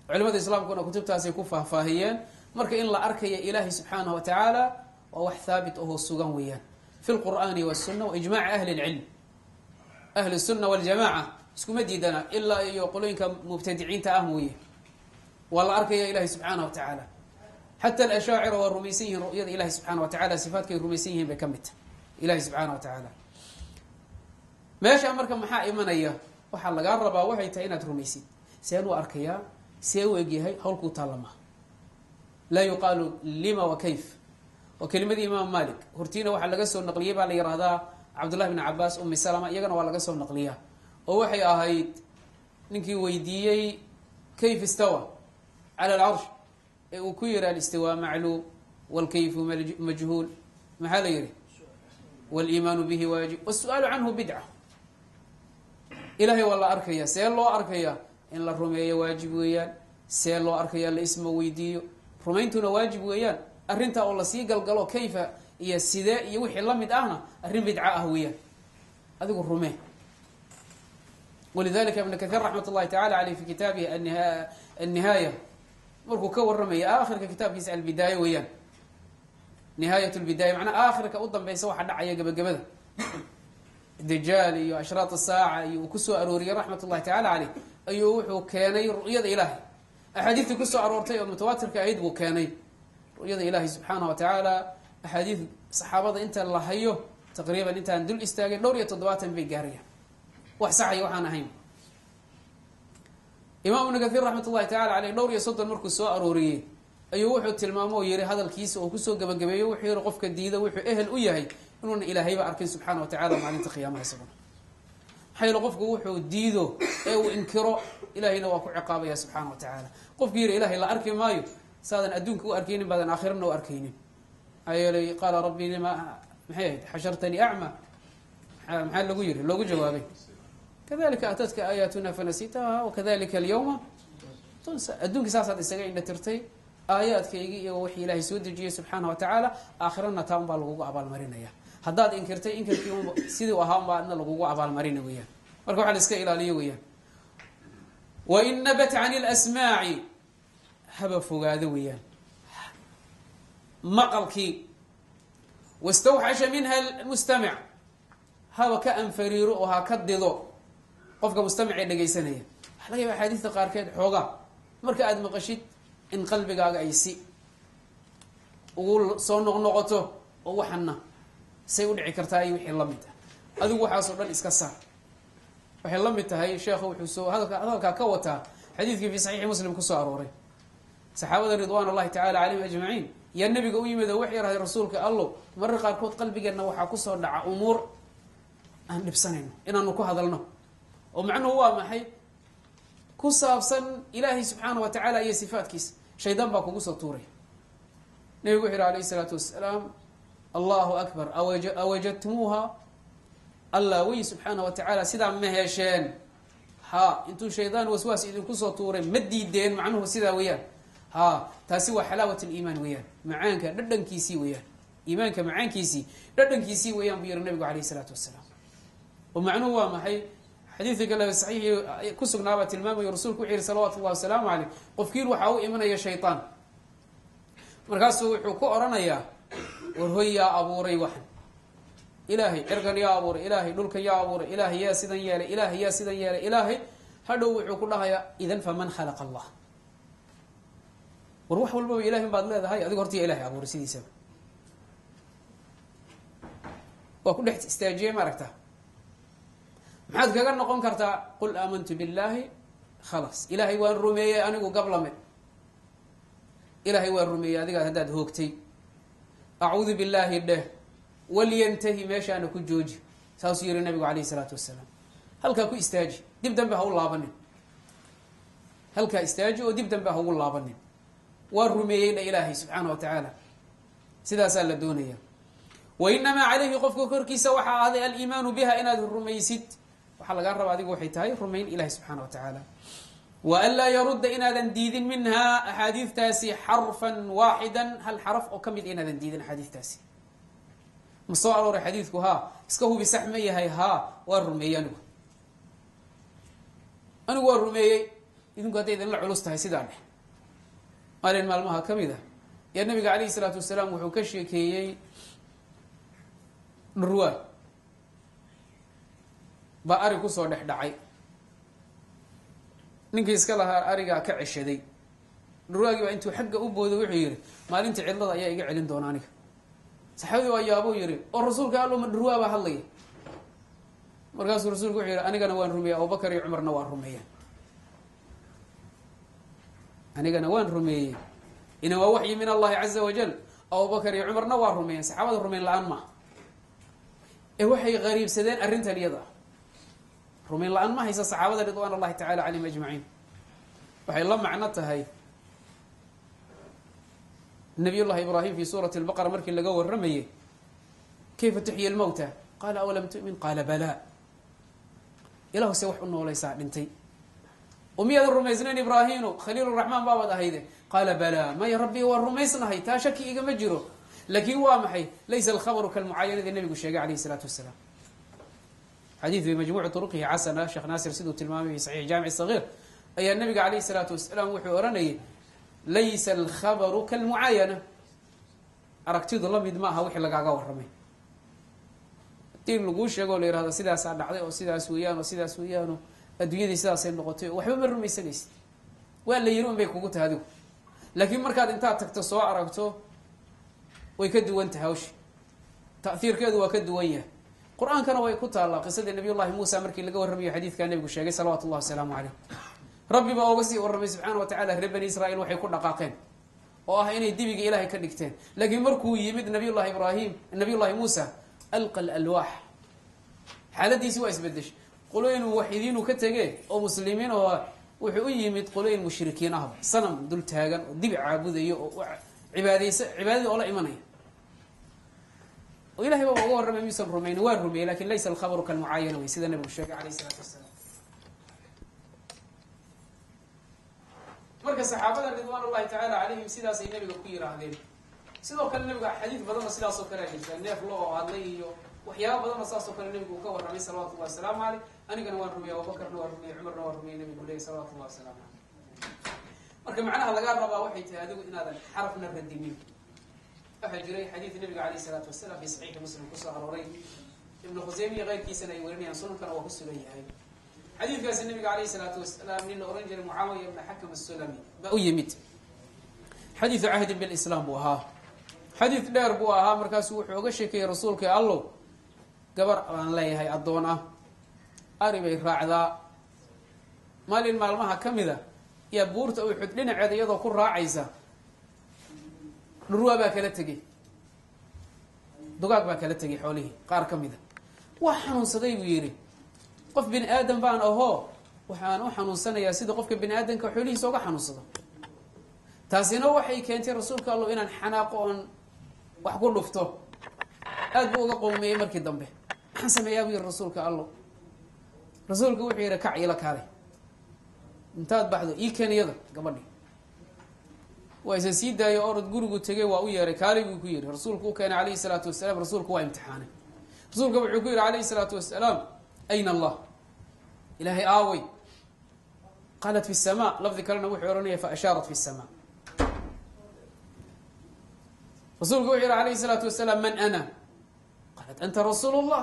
[SPEAKER 2] culimada islaamkuna kutubtaasay ku faahfaahiyeen marka in la arkayo ilaahi subxaanahu wa tacaala waa wax haabit ahoo sugan weeyaan fi lqur'aani wasunna wa ijmaaci ahli lcilm. ahli sunna waljamaca iskuma diidana ilaa iyo qolooyinka mubtadiciinta ah mooye, waa la arkaya ilahi subxaana wa tacaala. xata alashaacira waa rumaysan yihiin ru'yada ilahi subxaana wa tacala, sifaadkay rumaysan yihiin bay ka mid tahay ilahi subxaana wa tacaala. meesha marka maxaa imanaya? waxaa lagaa rabaa waxay tahay inaad rumaysid. seen u arkayaa, see u egyahay, hawlkuu taallama. laa yuqaalu lima wa kayf. oo kelimadii imaam malik hortiina waxaa laga soo naqliyay baa la yihahdaa cabdullahi bn cabaas, umi salama, iyagana waa laga soo naqliyaa. oo waxay ahayd ninkii weydiiyey kayf istawa cala alcarsh ee uu ku yihi alistiwaa macluum walkayfu majhuul. maxaa la yihi? waliimaanu bihi waajib wasu'aalu canhu bidca. ilahay waa la arkaya. see loo arkaya? in la rumeeyo waajib weeyaan. see loo arkaya? la isma weydiiyo. rumayntuna waajib weeyaan arrintaa oo lasii galgalo kayfa iyo sidee iyo wixii la mid ahna arrin bidca ah weeyaan adigu rumee walidalika ibn kathir raxmat ullahi tacala caleyh fi kitaabihi annihaaya markuu ka warramaya aakhirka kitaabkiisa albidaaya weeyaan nihaayat lbidaaya macnaa aakhirka u dambeysa waxaa dhacaya gabagabada dajaal iyo ashraat asaaca iyo uu kusoo arooriyey raxmat ullahi tacala caleyh ayuu wuxuu keenay ru'yada ilaahay axaadiidtii kusoo aroortay oo mutawaatirka ahayd buu keenay ru'yada ilaahay subxaanah wa tacaala axaadiid saxaabada inta la hayo taqriiban intaan dul istaagay dhowr iyo 70 bay gaarayaan wax saxaya waxaan ahayn imaam ibn kathir raxmat ullahi tacala caleyh dhowr iyo 30 markuu soo arooriyey ayuu wuxuu tilmaamo oo yihi hadalkiisa oo kusoo gabagabeeyo wuxuu yihi qofka diida wuxuu ehel u yahay inuuna ilaahayba arkin subxaana wa tacala maalinta qiyaamaha isaguna maxaa yeele qofku wuxuu diido ee uu inkiro ilahayna waa ku ciqaabaya subxaana wa tacaala qofku yihi ilahay la arki maayo saadan adduunka u arkaynin baadan aakhirana u arkaynin maxaa yeelay qaala rabbi lima maxay ahayd xashartanii acma maxaa lagu yihi loogu jawaabay kadalika atadka aayaatuna fanasitaha wakadalika alyawma tunsa adduunka saasaad isaga indha tirtay aayaadkaygii iyo wixii ilaahay soo dejiyey subxaana wa tacaala aakhirana taa un baa lagugu abaalmarinaya haddaad inkirtay inkirkii sidii u ahaa un baa adna lagugu abaalmarina weeyaan marka waxa la iska ilaaliyo weeyaan wain nabat can اlasmaaci haba fogaado weeyaan maqalkii wastawxasha minha mustamic haba ka anfariiro oo ha ka dido qofka mustamic ee dhegaysanaya waxa laga yaba axaadiista qaarkeed xoogaa marka aada maqashid in qalbigaaga ay si ugu soo noqnoqoto oo waxana say u dhici kartaa iyo wixii lamid ah adigu waxaasoo dhan iska saar waxay la mid tahay sheekhu wuxuu soo hadalkaa ka wataa xadiidkii fi saxiixi muslim kusoo arooray saxaabada ridwan ullahi tacala calayhim ajmaciin yaa nabiga u yimid oo wax yarahay rasuulka allo marar qaarkood qalbigeenna waxaa kusoo dhaca umuur aan dhibsanayno inaanu ku hadalno oo macnuhu waa maxay ku saabsan ilaahay subxaana wa tacaala iyo sifaatkiisa shaydaan baa kugu soo tuuray nabigu wuxu yihi alayh isalaatu wassalaam allahu akbar awajadtumuuha allah wey subxaana wa tacaala sidaa ma hesheen ha intuu shaydaan waswaas idinku soo tuuray ma diideen macnuhu sidaa weeyaan ha taasi waa xalaawat liimaan weeyaan macaanka dhadhankiisii weeyaan iimaanka macaankiisii dhadhankiisii weeyaan buu yihi nabigu alayh isalaatu wassalaam oo macnuhu waa maxay xadiidka kale saxiixii ku sugnaabaa tilmaamayo rasuulku wuxuu yihi salawatu llahi wasalaamu caleyh qofkiin waxaa u imanaya shaytaan markaasuu wuxuu ku oranayaa war hoy yaa abuuray waxan ilaahay cirkan yaa abuuray ilaahay dhulkan yaa abuuray ilaahay yaa sidan yeelay ilaahay yaa sidan yeelay ilaahay hadhow wuxuu ku dhahayaa idan faman khalaqa allah war wax walbaba ilahay baad leedahay adigo horta ya ilahay abuuray sidiisaba waa ku dhex istaajiyey ma aragta maxaad kaga noqon kartaa qul aamantu biاllahi khalas ilaahay waan rumeeyey anigu gablame ilaahay waan rumeeyey adigaad haddaad hoogtay acuudu biاllaahi dheh walyantahi meeshaana ku jooji saasuu yihi nabigu alayh isalaatu wassalaam halkaa ku istaaji dib dambe ha u laabanin halkaa istaaji oo dib dambe ha ugu laabanin waan rumeeyeyna ilaahay subxaana wa tacaala sidaasaa la doonaya wainamaa calayhi qofka korkiisa waxaa ahaaday aliimaanu biha inaad rumaysid waxaa lagaa raba adigu waxay tahay rumayn ilahi subxaana wa tacaala wa an laa yarudda inaadan diidin minhaa axaadiidtaasi xarfan waaxidan hal xaraf oo ka mid inaadan diidin axaadiidtaasi ma soo arooray xadiidku haa iska hubi sax ma yahay haa waa rumeeyey anigu waa rumeeyey idinku hadday idinla culus tahay sidaa dheh maalin maalmaha ka mid a yaa nabiga calayhi isalaatu wasalaam wuxuu ka sheekeeyey dhurwaa baa ari kusoo dhex dhacay ninkii iska lahaa arigaa ka ceshaday dhurwaagii baa intuu xagga u booday wuxuu yihi maalinta cidlada ayaa iga celin doona aniga saxaabadii waa yaabuu yihi oo rasuulka allo ma dhurwaa baa hadlaya markaasuu rasuulku wuxuu yihi anigana waan rumeeyey abubakar iyo cumarna waan rumeeyeen anigana waan rumeeyey ina waa waxyi min allahi caza wajal abubakar iyo cumarna waa rumeeyeen saxaabada rumeyn la-aan maaha ee waxay qariibsadeen arrintan iyada rumayn la-aan ma haysa saxaabada ridwan allahi tacala calayhim ajmaciin waxay la macno tahay nabiy llahi ibraahim fi suurati lbaqara markii laga waramayey kayfa tuxyi lmawta qaala awalam tu'min qaala balaa ilahu se wax u nooleysaa dhintay ومياد الرميزنين إبراهيم خليل الرحمن بابا هيدا قال بلى ما يا ربي والرميزنا هي تاشكي إيجا مجره لكن وامحي ليس الخبر كالمعاينة النبي الشيخ عليه الصلاة والسلام حديث بمجموع طرقه حسنة شيخ ناصر سيد التلمامي في صحيح جامع الصغير أي النبي عليه الصلاة والسلام وحورني ليس الخبر كالمعاينة أركتيد الله بدماها وحي لقاقا ورمي تين لقوش يقول لي هذا سيداس على عضي وسيداس ويانو سيداس ويانو الدنيا دي سيداس النقطة وحبا من رمي سنيس ولا يرون بيك وقلت هذو لكن مركاد انت تكتسوا أركتو ويكدوا انت هاوش تأثير كدو وكدو وياه القرآن كان ويكتها الله قصة النبي الله موسى مركي لقوا الرمي حديث كان النبي الشيخ صلوات الله والسلام عليه ربي ما أوصي والربي سبحانه وتعالى رب بني إسرائيل وحي كل دقاقين وإني دبيق إلهي كدكتين لكن مركو يمد نبي الله إبراهيم النبي الله موسى ألقى الألواح حالتي سوى اسبدش قولين موحدين وكتجي أو مسلمين وحي يمد قولين مشركين أهب صنم دول تاجن دبع عبودي عبادي ولا إيمانية وإلهي هو الرمي موسى الرمين والرمي لكن ليس الخبر كالمعاين ويسيد النبي الشيخ عليه الصلاة والسلام marka saxaabada ridwaanullaahi ta'ala alayhim sidaas ay nabiga ku yiraahdeen sidoo kale nabiga xadiis badan sidaas oo kale ay jiraan neef loo hadlay iyo waxyaabo badan saas oo kale nabigu ka warramay salawaatu wa salaamu alayhi anigana waan rumeeyay Abu Bakr waan rumeeyay Umar waan rumeeyay nabigu leeyahay salawaatu wa salaamu marka macnaha laga rabaa waxay tahay adigu inaadan xarafna radimin waxa jiray xadiis nabiga alayhi salaatu wa salaam fi sahih muslim ku soo arooray ibn Khuzaymi qayrkiisana ay warinayaan sunnada waa ku sugan yahay حديث قاس النبي عليه الصلاة والسلام من أورنجل معاوية بن حكم السلمي بأيمت حديث عهد بالإسلام بوها حديث دار بوها مركز وحوقشك يا رسولك يا الله قبر أن لا هي الضونة أربي راعدا مال المال مها كم ذا يا بورت أو يحط لنا عاد يضع كل راعيزة الروا باكلتجي دقاق باكلتجي حوله قار كم ذا وحنون صديق ويري qof bin aadam baan aho waxaan u xanuunsanayaa sida qofka bin aadamka xoolihiisa uga xanuunsado taasina waxay keentay rasuulka Allah inaan xanaaqo on wax ku dhufto aad buu uga qoomiyay markii dambe waxaan sameeyaa rasuulka Allah rasuulku wuxuu yiri kac ila kaale intaad baxdo ii keeniyada gabadhi way sii daayo orod gurigu tagay waa u yeeray kaale buu ku yiri rasuulku uu keenay kaleey salaatu wasalaam rasuulku waa imtixaanay rasuulku wuxuu ku yiri kaleey salaatu wasalaam أين الله إلهي آوي قالت في السماء لفظ كلنا وحورنية فأشارت في السماء رسول قوي عليه الصلاة والسلام من أنا قالت أنت رسول الله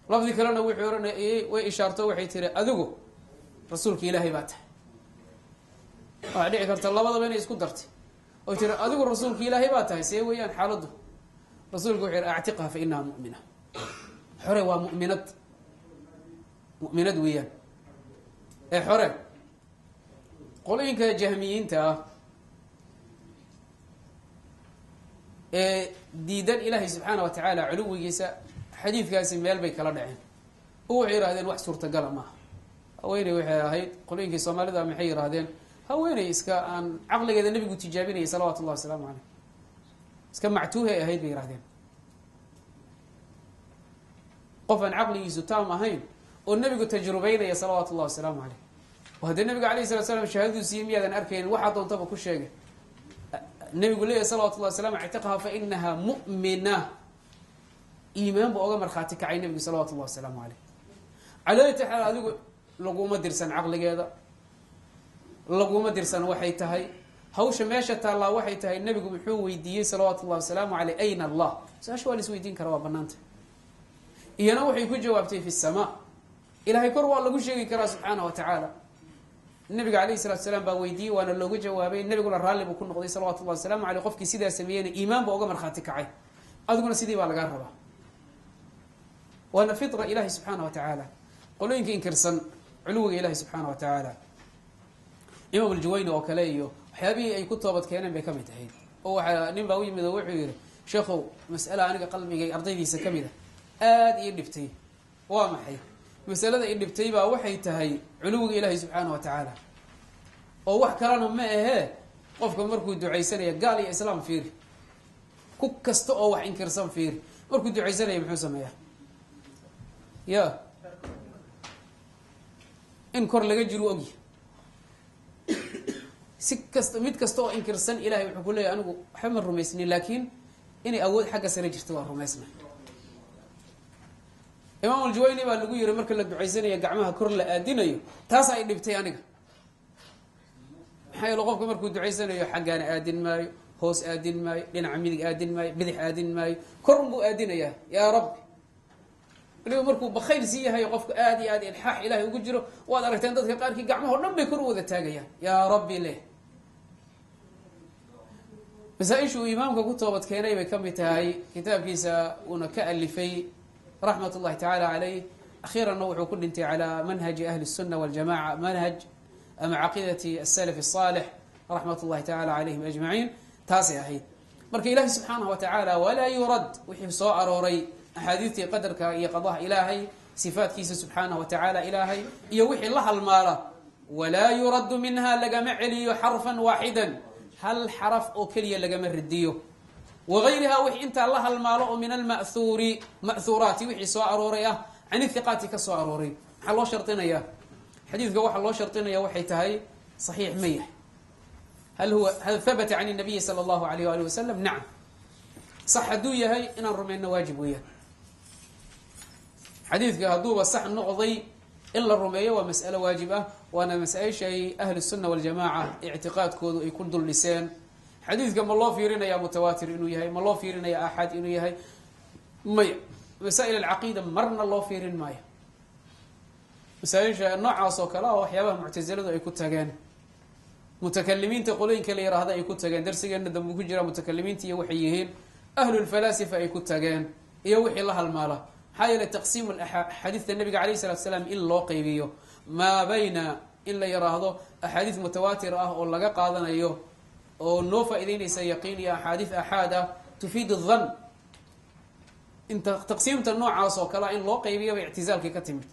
[SPEAKER 2] لفظ كلنا وحورنية إيه وإشارته وحي ترى أذقه رسولك إلهي باته وعليك قلت الله وضع بيني اسكت درتي وترى أذقه رسولك إلهي باته سيويان حالده رسول قوي أعتقها فإنها مؤمنة حرة ومؤمنات مؤمنات وياه حرة قولين كجهميين تا ديدان إلهي سبحانه وتعالى علو جيسا حديث كاسم ميل بيك لا دحين هو عير هذين wax suurta gal ma haweeney waxay ahayd qoleenkii Soomaalida maxay yiraahdeen haweeney iska aan aqligeeda nabigu tijaabinay salawaatu Allahi salaamu alayhi iska mactuuhay ahayd bay yiraahdeen قفن عقلي يسوتام هين والنبي تجربين يا صلوات الله والسلام عليه وهذا النبي عليه الصلاه والسلام شهاده سيميا ان اركين واحد طب كل شيء النبي يقول لي صلوات الله والسلام اعتقها فانها مؤمنه ايمان بوغا مرخاتك عين النبي صلوات الله والسلام عليه على تحال ادو لغوما درسن عقليgeeda لغوما درسن waxay tahay hawsha meesha taala waxay tahay nabigu wuxuu weydiiyay صلوات الله والسلام عليه اين الله saasho wali isweydiin kara waa banaanta iyana waxay ku jawaabtay fi samaa ilaahay kor waa lagu sheegi karaa subhanahu wa ta'ala nabiga kaleey sallallahu alayhi wasallam baa weydiiyay waana loogu jawaabay nabiguna raalli buu ku noqday sallallahu alayhi wasallam ali qofkii sidaa sameeyay iimaan baa uga marxaati kacay aduguna sidii baa laga rabaa wana fitra ilaahi subhanahu wa ta'ala qolooyinka inkirsan culuwiga ilaahi subhanahu wa ta'ala imam al-Juwayni oo kale iyo waxyaabii ay ku toobad keeneen bay kamid tahay oo waxa nin baa u yimid oo wuxuu yiri sheekhow mas'ala aniga qalbigay ardaydiisa kamid aad ii dhibtay waa maxay masalada ii dhibtay baa waxay tahay culuwiga ilaahi subhanahu wa ta'ala oo wax kalena ma ahe qofka markuu duceysanayo gaal iyo islaam fiir ku kasto oo wax inkirsan fiir markuu duceysanayo muxuu sameeyaa ya in kor laga jiro ogyahay si kasta mid kasta oo inkirsan ilahay wuxuu ku leeyahay anigu waxba ma rumaysnin laakiin inay awood xagga sare jirto waa rumaysnay imaam al-Juwayni baa lagu yiri marka la duceysanayo gacmaha kor la aadinayo taas ay dhibtay aniga maxay qofka markuu duceysanayo xaggaan aadin maayo hoos aadin maayo dhinaca midig aadin maayo bidix aadin maayo kor buu aadinaya yaa rabbi waliba markuu bakhayl si yahay qofka aad iyo aad ilxaax ilaahay ugu jiro waad aragteen dadka qaarkii gacmaha oo dhan bay kor u wada taagayaan yaa rabbi leh masaa-ishu imaamka ku toobad keenay bay ka mid tahay kitaabkiisa uuna ka alifay raxmat ullahi tacaala caleyh akhiiranna wuxuu ku dhintay calaa manhaji ahli الsuna waljamaca manhaj ama caqiidati asalaf الصaalix raxmat ullahi tacala calayhim ajmaciin taasay ahayd marka ilaahi subxaanahu wa tacaala walaa yurad wixii soo arooray axaadiistii qadarka iyo qadaha ilaahay sifaatkiisa subxaanahu wa tacaala ilaahay iyo wixii la halmaala walaa yuraddu minha lagama celiyo xarfan waaxidan hal xaraf oo keliya lagama ridiyo wagayriha wixii intaa la halmaalo oo min alma'huuri ma'huuraati wixii soo arooray ah can ihiqaati ka soo arooray maxaa loo shardinayaa xadiidka waxaa loo shardinaya waxay tahay saxiix ma yahay hal habata can الnabiyi salى اllahu alayh ali wasalam nacam sax hadduu yahay inaan rumayno waajib weeyaan xadiidka hadduuba sax noqday in la rumeeyo waa mas'alo waajib ah waana masaa-ishay ahlu الsuna waljamaca ictiqaadkoodu ay ku dul dhiseen xadiidka ma loo fiirinaya mutawaatir inuu yahay ma loo fiirinaya axad inuu yahay maya masaa'il alcaqiida marna loo fiirin maayo masaaisha noocaas oo kale ah waxyaabaha muctasiladu ay ku tageen mutakalimiinta qolooyinka la yiraahda ay ku tageen darsigeena dambe ku jira mutakalimiinta iyo waxay yihiin ahlulfalaasifa ay ku tageen iyo wixii la halmaala maxaa yeelay taqsiimu axaadiista nabiga alayh salatu salaam in loo qeybiyo maa bayna in la yiraahdo axaadiis mutawaatir ah oo laga qaadanayo oo noo faa'ideynaysa yaqiin iyo axaadiis axaad ah tufiidu dhan inta taqsiimta noocaas oo kale in loo qeybiyaba ictizaalkii ka timid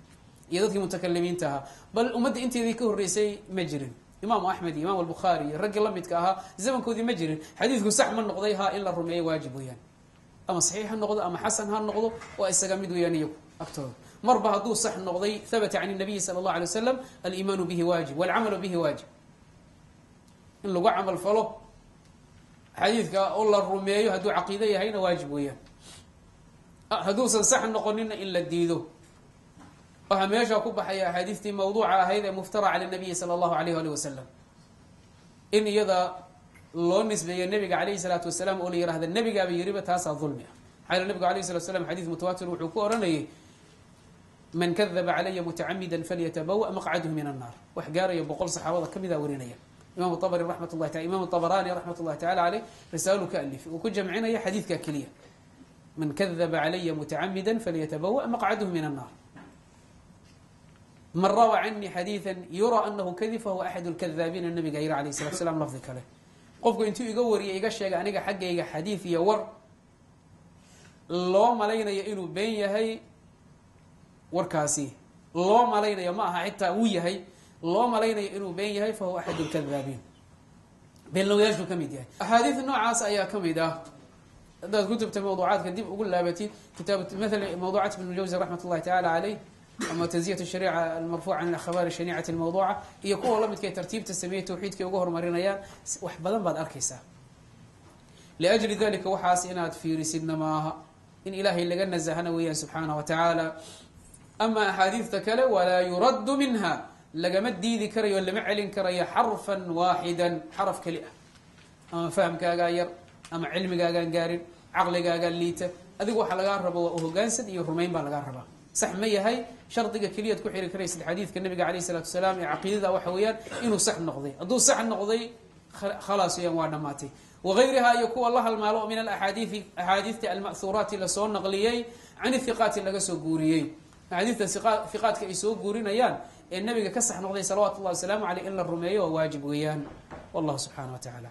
[SPEAKER 2] iyo dadkii mutakalimiinta ahaa bal ummadda inteedii ka horreysay ma jirin imaamu axmed iyo imaam albukhaari iyo raggii lamidka ahaa zamankoodii ma jirin xadiidku sax ma noqday ha in la rumeeyo waajib weeyaan ama saxiix ha noqdo ama xasan ha noqdo waa isaga mid weeyaan iyagu agtooda marba hadduu sax noqday habata can الnabiyi salى اllahu alay wasalam aliimaanu bihi waajib walcamalu bihi waajib in lagu camal falo xadiidka oo la rumeeyo hadduu caqiido yahayna waajib weeyaan hadduusan sax noqonina in la diido waxaa meesha ku baxaya axaadiistii mawduuca ahayd ee muftara cala nabiyi sala allahu alayh ali wasalam in iyada loo nisbeeyo nabiga calayhi salaatu wasalaam oo la yihahda nebigaaba yiriba taasaa dulmi ah maxaa yele nabigu alayh salatu slam xadiis mutawaatir wuxuu ku oranayay man kadaba calaya mutacamidan falyatabawa maqcadahu min annaar wax gaaraya 100 saxaabada kamida warinaya imam tabari raxmat ullahi taala imam tabarani raxmat ullahi tacala caleyh risaalu ka alif uu ku jamcinaya xadiidka keliya man kadaba calaya mutacamidan falyatabawa maqcadahu min annaar man rawa canii xadiiثa yura anahu kadib fahuwa axad اlkadaabiina nabiga yiri alayh الsalatu slam lafdi kale qofku intuu iga wariyay iga sheegay aniga xaggayga xadiid iyo war loo malaynayo inuu been yahay warkaasi loo malaynayo ma aha xitaa uu yahay loo malaynayo inuu been yahay fahuwa axad اlkadaabiin beenlowyaashuu ka mid yahay axaadiid noocaas ayaa ka mid ah haddaad kutubta mawduucaadka dib ugu laabatid kitaab maala mawduucaat ibn jawzi raxmat ullahi tacala caleyh ama tanziyat shariica almarfuuca can akhbaar shaniicati almawduuca iyo kuwa lamidka ay tartiibta sameeyey tawxiidkay uga horumarinayaan wax badan baad arkaysaa liajli dalika waxaas inaad fiirisidna maaha in ilaahay laga nasahana weeyaan subxaanahu wa tacaala ama axaadiidta kale walaa yuraddu minha lagama diidi karayo lama celin karayo xarfan waaxidan xaraf keli ah ama fahamkaagaa yar ama cilmigaagaan gaarin caqligaagaan liita adigu waxaa lagaa rabo waa hogaansad iyo rumayn baa lagaa rabaa sax ma yahay shardiga keliyaad ku xiri karaysid xadiidka nabiga calayh salatu wasalaam ee caqiidada waxa weeyaan inuu sax noqday hadduu sax noqday khalaas weyaan waa dhamaatay wagayriha iyo kuwa la halmaalo min alaxaadiii axaadiidta alma'huuraati lasoo naqliyey can ihiqaati laga soo guuriyey axaadiidta hiqaadka ay soo guurinayaan ee nabiga ka sax noqday salawaatu ullahi wasalaamu caleyh in la rumeeyo waa waajib weeyaan wallahu subxaana wa tacala